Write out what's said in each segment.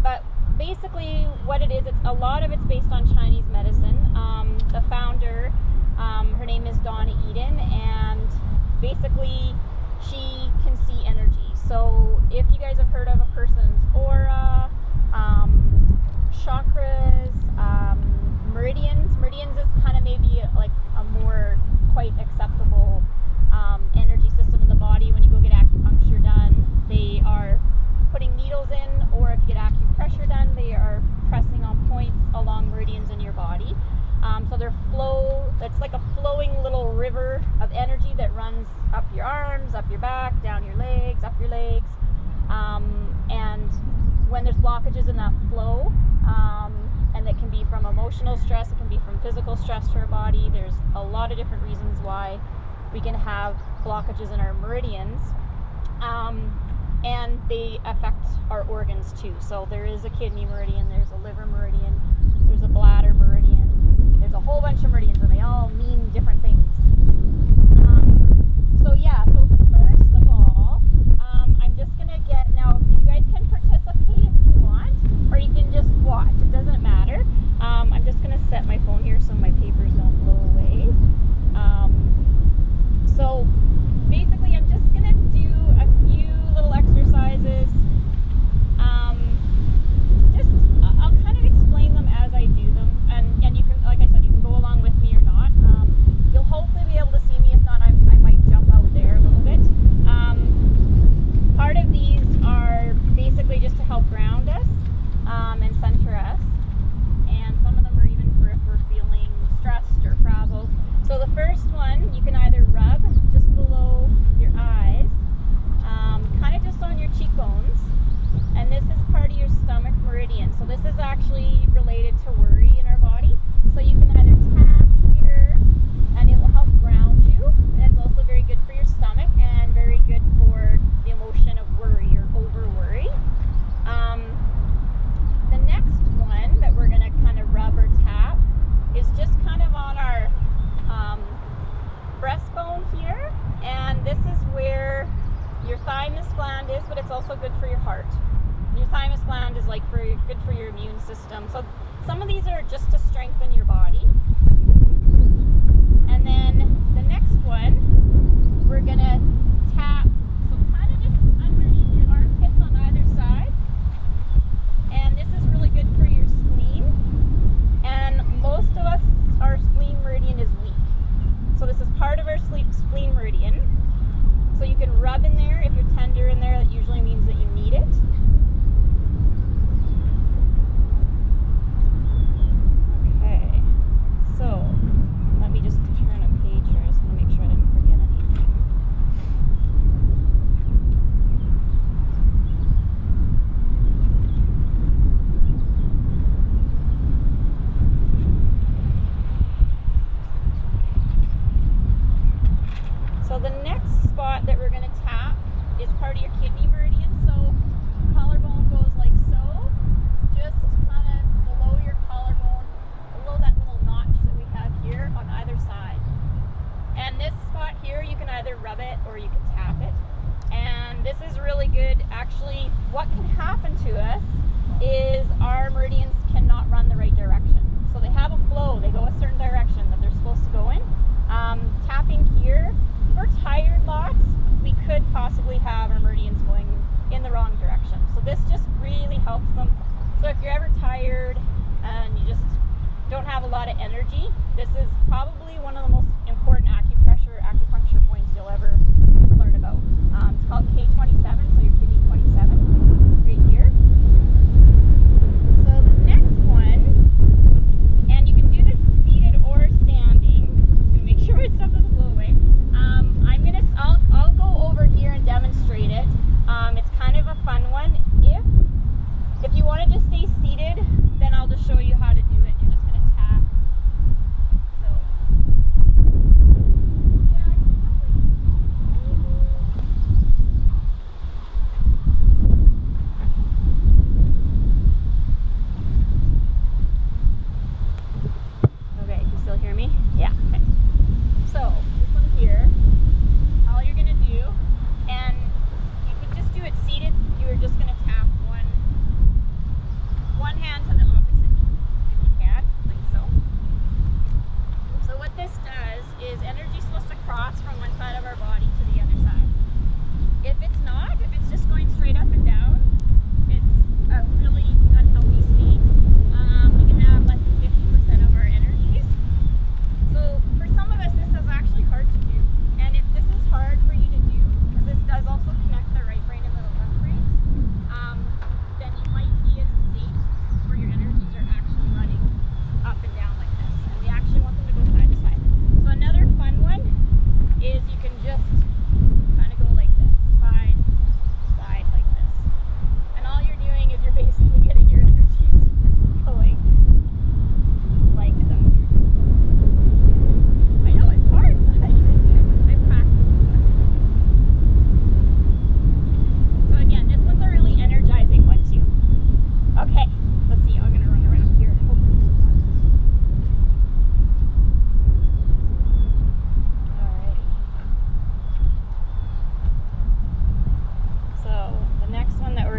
But basically what it is, a lot of it's based on Chinese medicine. The founder, her name is Donna Eden, and basically she can see energy. So if you guys have heard of a person's aura, chakras, meridians is kind of maybe like a more quite acceptable energy system in the body. When you go get acupuncture done, they are putting needles in, or if you get acupressure done, they are pressing on points along meridians in your body. So it's like a flowing little river of energy that runs up your arms, up your back, down your legs, up your legs. And when there's blockages in that flow, and it can be from emotional stress, it can be from physical stress to our body. There's a lot of different reasons why we can have blockages in our meridians. And they affect our organs too. So there is a kidney meridian, there's a liver meridian, there's a bladder meridian, there's a whole bunch of meridians, and they all mean different things. So first of all, I'm just gonna now you guys can participate if you want, or you can just watch, it doesn't matter. I'm just gonna set my phone here so my papers don't blow away. So basically I'm just gonna do a few little exercises. I'll kind of explain them as I do them, and you can, like I said, you can go along with me or not. You'll hopefully be able to see me. If not, I might jump out there a little bit. Part of these are basically just to help ground us and center us, and some of them are even for if we're feeling stressed or frazzled. So the first one, you can either rub just below your eyes, kind of just on your cheekbones, and this is part of your stomach meridian. So this is actually related to worry in our body. So you can either tap here, and it will help ground you, and it's also very good for your stomach and very good for the emotion of worry or over worry. The next one that we're going to kind of rub or tap is just kind of on our breastbone here, and this is where your thymus gland is, but it's also good for your heart. Your thymus gland is like good for your immune system. So some of these are just to strengthen your body. And then the next one, we're gonna tap, so kind of just underneath your armpits on either side. And this is really good for your spleen. And most of us, our spleen meridian is weak. So this is part of our spleen meridian. So you can rub in there. If you're tender in there, that usually means that you need it. Okay, so let me just turn a page here. I just want to make sure I didn't forget anything. So the next spot that we're going to tap is part of your kidney meridian. So collarbone goes like so, just kind of below your collarbone, below that little notch that we have here on either side. And this spot here, you can either rub it or you can tap it. And this is really good. Actually, what can happen to us is our meridians cannot run the right direction. So they have a flow, they go a certain direction that they're supposed to go in. Tapping here, for tired lots, we could possibly have our meridians going in the wrong direction. So this just really helps them. So if you're ever tired and you just don't have a lot of energy, this is probably one of the most important acupuncture points you'll ever learn about. It's called K27, so your kidney 27, right here. So the next one, and you can do this seated or standing. I'm gonna make sure my stuff doesn't blow away. I'll go over here and demonstrate it. It's kind of a fun one. If you want to just stay seated, then I'll just show you how to do it. You're just gonna tap. So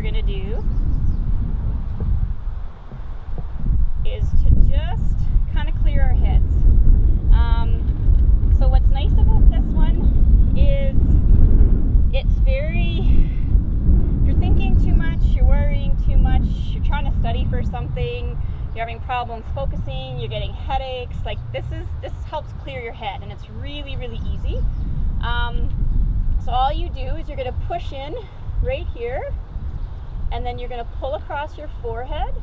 going to do is to just kind of clear our heads. So what's nice about this one is it's very, if you're thinking too much, you're worrying too much, you're trying to study for something, you're having problems focusing, you're getting headaches, like this helps clear your head, and it's really, really easy. So all you do is you're going to push in right here, and then you're going to pull across your forehead,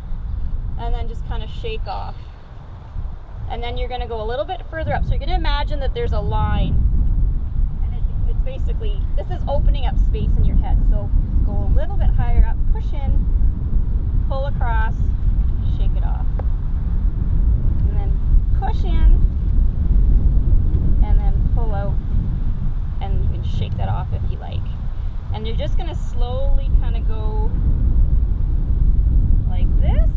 and then just kind of shake off. And then you're going to go a little bit further up. So you're going to imagine that there's a line, and it's basically, this is opening up space in your head. So go a little bit higher up, push in, pull across, shake it off. And then push in, and then pull out, and you can shake that off if you like. And you're just going to slowly kind of go like this,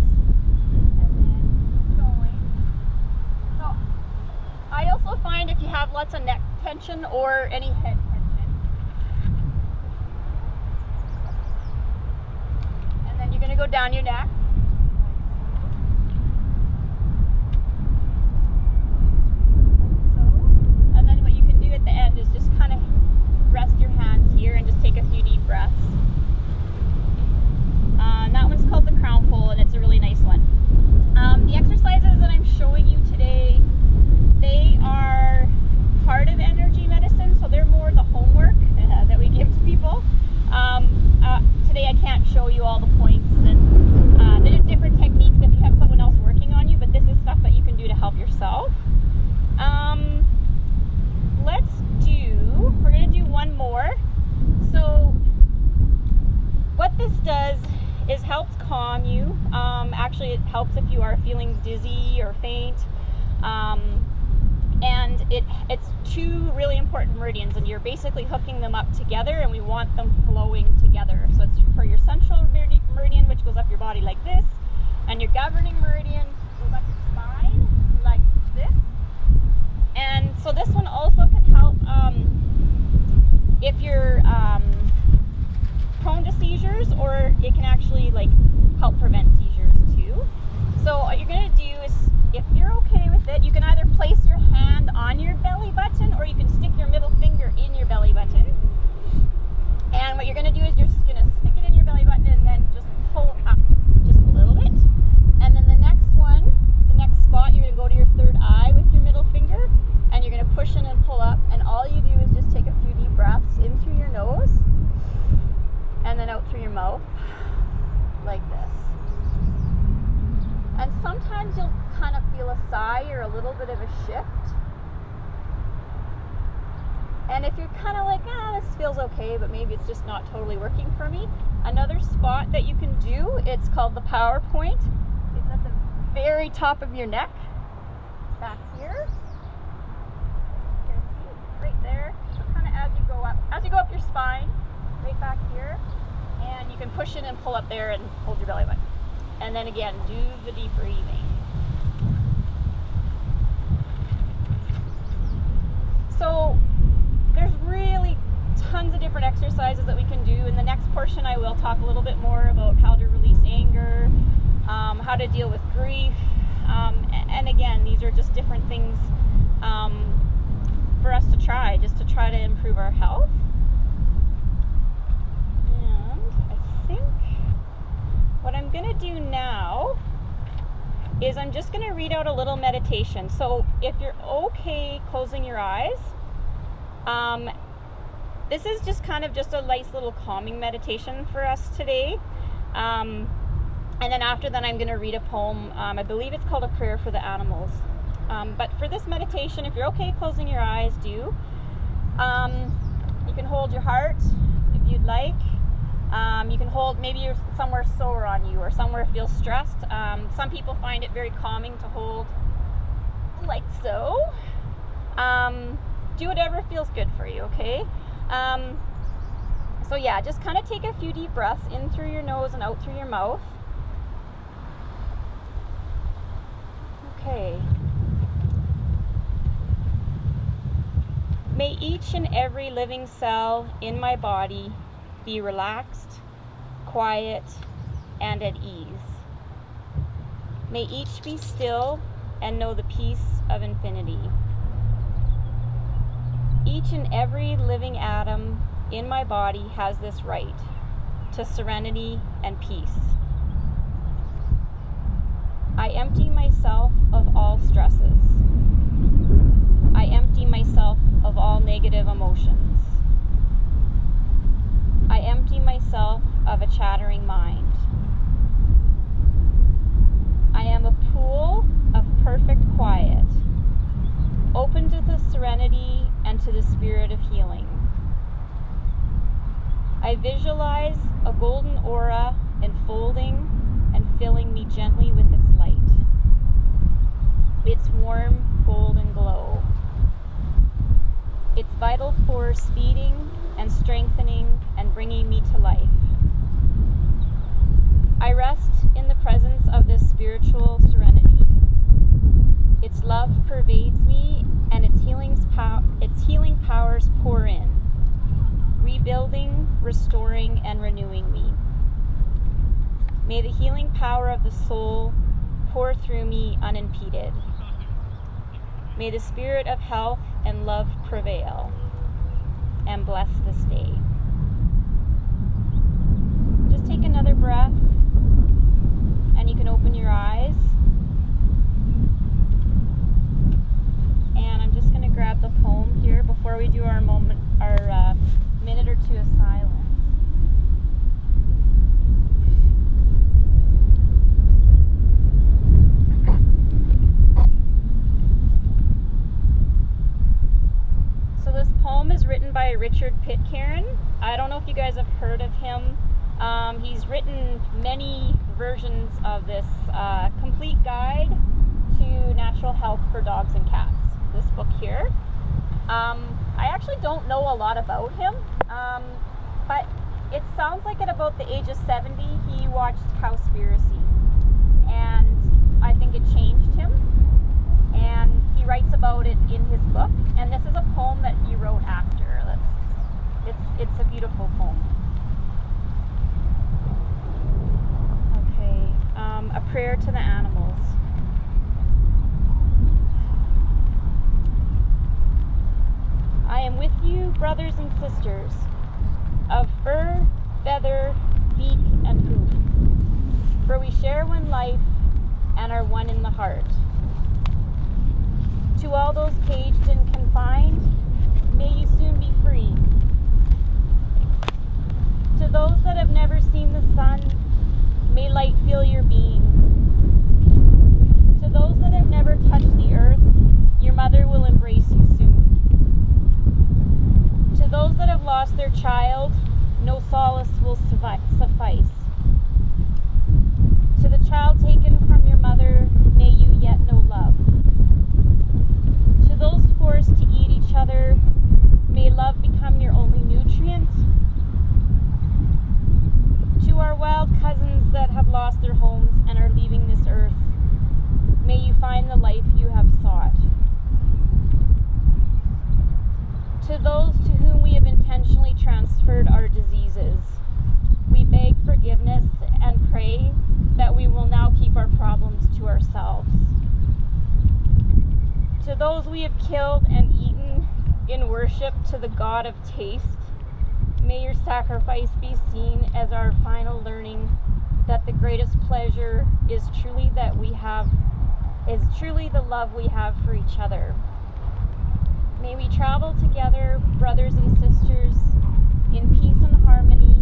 and then going. So I also find if you have lots of neck tension or any head tension, and then you're going to go down your neck. And then what you can do at the end is just kind of rest your hands here and just take a few deep breaths. And that one's called the crown pole, and it's a really nice one. The exercises that I'm showing you today, they are part of energy medicine, so they're more the homework that we give to people. Today I can't show you all the points, and there's different techniques if you have someone else working on you, but this is stuff that you can do to help yourself. We're going to do one more. So what this does is helps calm you. Actually, it helps if you are feeling dizzy or faint. And it's two really important meridians, and you're basically hooking them up together, and we want them flowing together. So it's for your central meridian, which goes up your body like this, and your governing meridian goes up your spine like this. And so this one also can help if you're prone to seizures, or it can actually like help prevent seizures too. So what you're going to do is, if you're okay with it, you can either place your hand on your belly button, or you can stick your middle finger in your belly button. And what you're going to do is you're just going to stick it in your belly button and then just pull up just a little bit. And then the next one, the next spot, you're going to go to your third eye with your middle finger, and you're going to push in and pull up. And all you do is just take a few deep breaths in through your nose and then out through your mouth like this. And sometimes you'll kind of feel a sigh or a little bit of a shift. And if you're kind of like, this feels okay, but maybe it's just not totally working for me, another spot that you can do, it's called the power point. It's at the very top of your neck, back here. You can see right there. So kind of as you go up your spine, right back here, and you can push in and pull up there and hold your belly button. And then again, do the deep breathing. So there's really tons of different exercises that we can do. In the next portion, I will talk a little bit more about how to release anger, how to deal with grief. And again, these are just different things for us to try, just to try to improve our health. What I'm going to do now is I'm just going to read out a little meditation. So if you're okay closing your eyes, this is just kind of just a nice little calming meditation for us today. And then after that, I'm going to read a poem. I believe it's called A Prayer for the Animals. But for this meditation, if you're okay closing your eyes, do. You can hold your heart if you'd like. You can hold, maybe you're somewhere sore on you or somewhere feels stressed. Some people find it very calming to hold like so. Do whatever feels good for you, okay? So yeah, just kind of take a few deep breaths in through your nose and out through your mouth. Okay. May each and every living cell in my body be relaxed quiet, and at ease. May each be still and know the peace of infinity. Each and every living atom in my body has this right to serenity and peace. I empty myself of all stresses. I empty myself of all negative emotions. I empty myself of a chattering mind. I am a pool of perfect quiet, open to the serenity and to the spirit of healing. I visualize a golden aura enfolding and filling me gently with its light, its warm golden glow, its vital force feeding and strengthening and bringing me to life. I rest in the presence of this spiritual serenity. Its love pervades me and its healing powers pour in, rebuilding, restoring, and renewing me. May the healing power of the soul pour through me unimpeded. May the spirit of health and love prevail, and bless this day. Just take another breath, and you can open your eyes. And I'm just going to grab the poem here before we do our minute or two of silence. So this poem is written by Richard Pitcairn. I don't know if you guys have heard of him. He's written many versions of this complete guide to natural health for dogs and cats. This book here. I actually don't know a lot about him, but it sounds like at about the age of 70 he watched Cowspiracy, and I think it changed him, and he writes about it in his book, and this is a poem that he wrote after. It's a beautiful poem. Okay, a prayer to the animals. I am with you, brothers and sisters, of fur, feather, beak, and hoof, for we share one life and are one in the heart. To all those caged and confined, may you soon be free. To those that have never seen the sun, may light fill your being. To those that have never touched the earth, your mother will embrace you soon. To those that have lost their child, no solace will suffice. To the child taken from your mother, may you yet know love. To those forced to eat each other, may love become your only nutrient. To our wild cousins that have lost their homes and are leaving this earth, may you find the life you have sought. To those to whom we have intentionally transferred our diseases, we beg forgiveness and pray that we will now keep our problems to ourselves. To those we have killed and eaten in worship to the God of taste, may your sacrifice be seen as our final learning that the greatest pleasure is truly the love we have for each other. May we travel together, brothers and sisters, in peace and harmony,